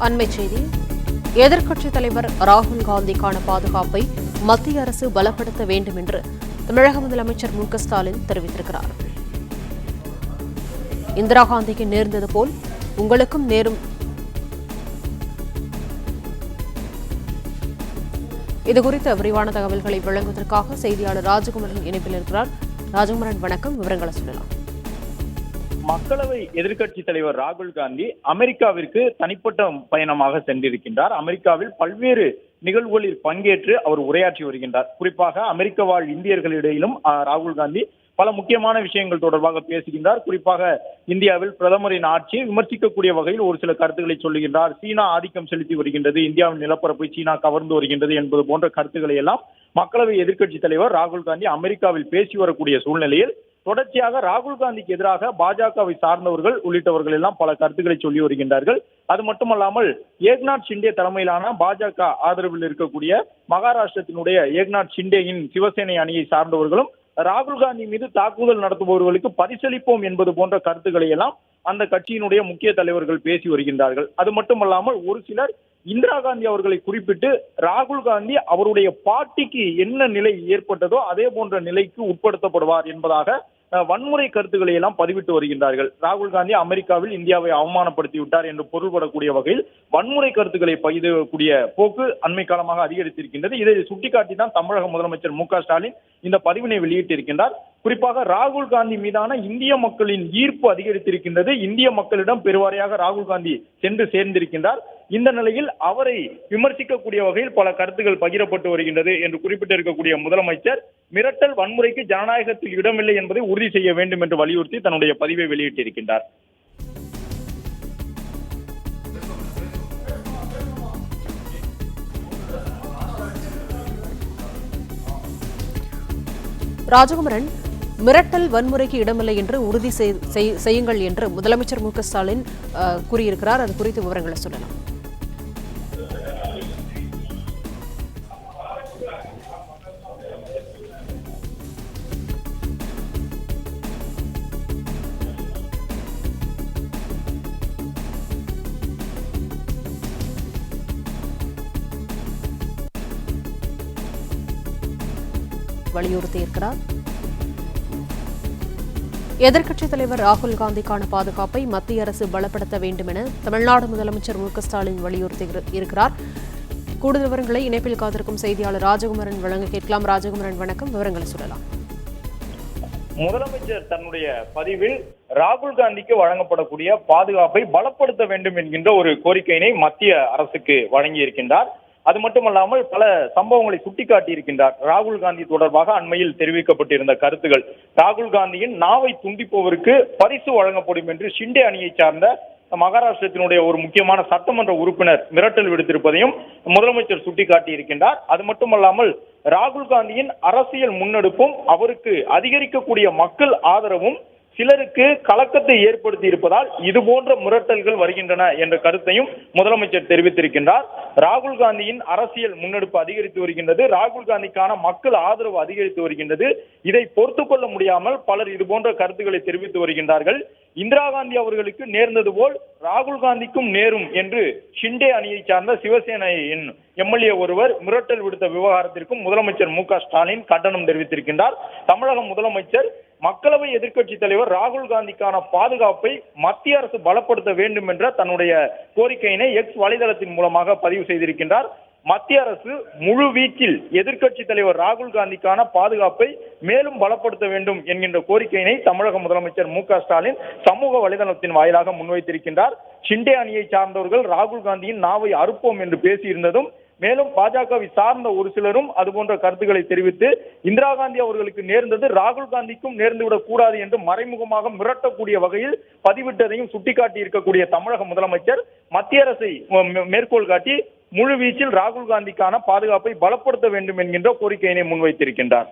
அண்மைச் செய்தி. எதிர்க்கட்சித் தலைவர் ராகுல் காந்திக்கான பாதுகாப்பை மத்திய அரசு பலப்படுத்த வேண்டும் என்று தமிழக முதலமைச்சர் மு க ஸ்டாலின் தெரிவித்திருக்கிறார். இந்திரா காந்திக்கு நேர்ந்தது போல் உங்களுக்கும் நேரும். இதுகுறித்த விரிவான தகவல்களை வழங்குவதற்காக செய்தியாளர் ராஜகுமரன் இணைப்பில் இருக்கிறார். ராஜகுமரன், வணக்கம். விவரங்களை சொல்லலாம். மக்களவை எதிர்க்கட்சி தலைவர் ராகுல் காந்தி அமெரிக்காவிற்கு தனிப்பட்ட பயணமாக சென்றிருக்கின்றார். அமெரிக்காவில் பல்வேறு நிகழ்வுகளில் பங்கேற்று அவர் உரையாற்றி வருகின்றார். குறிப்பாக அமெரிக்க வாழ் இந்தியர்களிடையிலும் ராகுல் காந்தி பல முக்கியமான விஷயங்கள் தொடர்பாக பேசுகின்றார். குறிப்பாக இந்தியாவில் பிரதமரின் ஆட்சியை விமர்சிக்கக்கூடிய வகையில் ஒரு சில கருத்துக்களை சொல்லுகின்றார். சீனா ஆதிக்கம் செலுத்தி வருகின்றது, இந்தியாவின் நிலப்பரப்பை சீனா கவர்ந்து வருகின்றது என்பது போன்ற கருத்துக்களை எல்லாம் மக்களவை எதிர்க்கட்சி தலைவர் ராகுல் காந்தி அமெரிக்காவில் பேசி வரக்கூடிய சூழ்நிலையில் தொடர்ச்சியாக ராகுல் காந்திக்கு எதிராக பாஜகவை சார்ந்தவர்கள் உள்ளிட்டவர்கள் எல்லாம் பல கருத்துக்களை சொல்லி வருகின்றார்கள். அது மட்டுமல்லாமல் ஏக்நாத் ஷிண்டே தலைமையிலான பாஜக ஆதரவில் இருக்கக்கூடிய மகாராஷ்டிரத்தினுடைய ஏக்நாத் ஷிண்டேயின் சிவசேனை அணியை சார்ந்தவர்களும் ராகுல் காந்தி மீது தாக்குதல் நடத்துபவர்களுக்கு பரிசளிப்போம் என்பது போன்ற கருத்துக்களை எல்லாம் அந்த கட்சியினுடைய முக்கிய தலைவர்கள் பேசி வருகின்றார்கள். அது மட்டுமல்லாமல் ஒரு சிலர் இந்திரா காந்தி அவர்களை குறிப்பிட்டு ராகுல் காந்தி அவருடைய பாட்டிக்கு என்ன நிலை ஏற்பட்டதோ அதே போன்ற நிலைக்கு உட்படுத்தப்படுவார் என்பதாக வன்முறை கருத்துக்களை எல்லாம் பதிவிட்டு வருகின்றார்கள். ராகுல் காந்தி அமெரிக்காவில் இந்தியாவை அவமானப்படுத்தி விட்டார் என்று பொருள்படக்கூடிய வகையில் வன்முறை கருத்துக்களை பதிவிடக்கூடிய போக்கு அண்மை காலமாக அதிகரித்திருக்கின்றது. இதை சுட்டிக்காட்டி தான் தமிழக முதலமைச்சர் மு க ஸ்டாலின் இந்த பதிவினை வெளியிட்டிருக்கின்றார். குறிப்பாக ராகுல் காந்தி மீதான இந்திய மக்களின் ஈர்ப்பு அதிகரித்திருக்கின்றது. இந்திய மக்களிடம் பெருவாரியாக ராகுல் காந்தி சென்று சேர்ந்திருக்கின்றார். இந்த நிலையில் அவரை விமர்சிக்கக்கூடிய வகையில் பல கருத்துக்கள் பகிரப்பட்டு வருகின்றது என்று குறிப்பிட்டிருக்கக்கூடிய முதலமைச்சர் மிரட்டல் வன்முறைக்கு ஜனநாயகத்தில் இடமில்லை என்பதை உறுதி செய்ய வேண்டும் என்று வலியுறுத்தி தன்னுடைய பதிவை வெளியிட்டிருக்கின்றார். ராஜகுமரன், மிரட்டல் வன்முறைக்கு இடமில்லை என்று உறுதி செய்யுங்கள் என்று முதலமைச்சர் மு க ஸ்டாலின் கூறியிருக்கிறார். அது குறித்து விவரங்களை சொல்லலாம். வலியுறுத்தியிருக்கிறார். எதிர்க்கட்சித் தலைவர் ராகுல் காந்திக்கான பாதுகாப்பை மத்திய அரசு பலப்படுத்த வேண்டும் என தமிழ்நாடு முதலமைச்சர் மு க ஸ்டாலின் வலியுறுத்தி இருக்கிறார். கூடுதல் விவரங்களை இணைப்பில் காத்திருக்கும் செய்தியாளர் ராஜகுமரன் வழங்க கேட்கலாம். ராஜகுமரன், வணக்கம். விவரங்களை சொல்லலாம். முதலமைச்சர் தன்னுடைய பதிவில் ராகுல் காந்திக்கு வழங்கப்படக்கூடிய பாதுகாப்பை பலப்படுத்த வேண்டும் என்கின்ற ஒரு கோரிக்கையினை மத்திய அரசுக்கு வழங்கி இருக்கின்றார். அது மட்டுமல்லாமல் பல சம்பவங்களை சுட்டிக்காட்டி இருக்கின்றார். ராகுல் காந்தி தொடர்பாக அண்மையில் தெரிவிக்கப்பட்டிருந்த கருத்துகள், ராகுல் காந்தியின் நாவை துண்டிப்பவருக்கு பரிசு வழங்கப்படும் என்று ஷிண்டே அணியை சார்ந்த மகாராஷ்டிரத்தினுடைய ஒரு முக்கியமான சட்டமன்ற உறுப்பினர் மிரட்டல் விடுத்திருப்பதையும் முதலமைச்சர் சுட்டிக்காட்டி இருக்கின்றார். அது மட்டுமல்லாமல் ராகுல் காந்தியின் அரசியல் முன்னெடுப்பும் அவருக்கு அதிகரிக்கக்கூடிய மக்கள் ஆதரவும் சிலருக்கு கலக்கத்தை ஏற்படுத்தி இருப்பதால் இது போன்ற மிரட்டல்கள் வருகின்றன என்ற கருத்தையும் முதலமைச்சர் தெரிவித்திருக்கின்றார். ராகுல் காந்தியின் அரசியல் முன்னெடுப்பு அதிகரித்து வருகின்றது, ராகுல் காந்திக்கான மக்கள் ஆதரவு அதிகரித்து வருகின்றது. இதை பொறுத்துக் கொள்ள முடியாமல் பலர் இது போன்ற கருத்துக்களை தெரிவித்து வருகின்றார்கள். இந்திரா காந்தி அவர்களுக்கு நேர்ந்தது போல் ராகுல் காந்திக்கும் நேரும் என்று ஷிண்டே அணியை சார்ந்த சிவசேனையின் எம்எல்ஏ ஒருவர் மிரட்டல் விடுத்த விவகாரத்திற்கும் முதலமைச்சர் மு க ஸ்டாலின் கண்டனம் தெரிவித்திருக்கின்றார். தமிழக முதலமைச்சர் மக்களவை எதிர்க்கட்சி தலைவர் ராகுல் காந்திக்கான பாதுகாப்பை மத்திய அரசு பலப்படுத்த வேண்டும் என்ற தன்னுடைய கோரிக்கையினை எக்ஸ் வலைதளத்தின் மூலமாக பதிவு செய்திருக்கின்றார். மத்திய அரசு முழு வீச்சில் எதிர்க்கட்சி தலைவர் ராகுல் காந்திக்கான பாதுகாப்பை மேலும் பலப்படுத்த வேண்டும் என்கின்ற கோரிக்கையினை தமிழக முதலமைச்சர் மு க ஸ்டாலின் சமூக வலைதளத்தின் வாயிலாக முன்வைத்திருக்கின்றார். ஷிண்டே அணியை சார்ந்தவர்கள் ராகுல் காந்தியின் நாவை அறுப்போம் என்று பேசியிருந்ததும் மேலும் பாஜகவை சார்ந்த ஒரு சிலரும் அதுபோன்ற கருத்துக்களை தெரிவித்து இந்திரா காந்தி அவர்களுக்கு நேர்ந்தது ராகுல் காந்திக்கும் நேர்ந்துவிடக் கூடாது என்று மறைமுகமாக மிரட்டக்கூடிய வகையில் பதிவிட்டதையும் சுட்டிக்காட்டி இருக்கக்கூடிய தமிழக முதலமைச்சர் மத்திய அரசை மேற்கோள் காட்டி முழு வீச்சில் ராகுல் காந்திக்கான பாதுகாப்பை பலப்படுத்த வேண்டும் என்கின்ற கோரிக்கையினை முன்வைத்திருக்கின்றார்.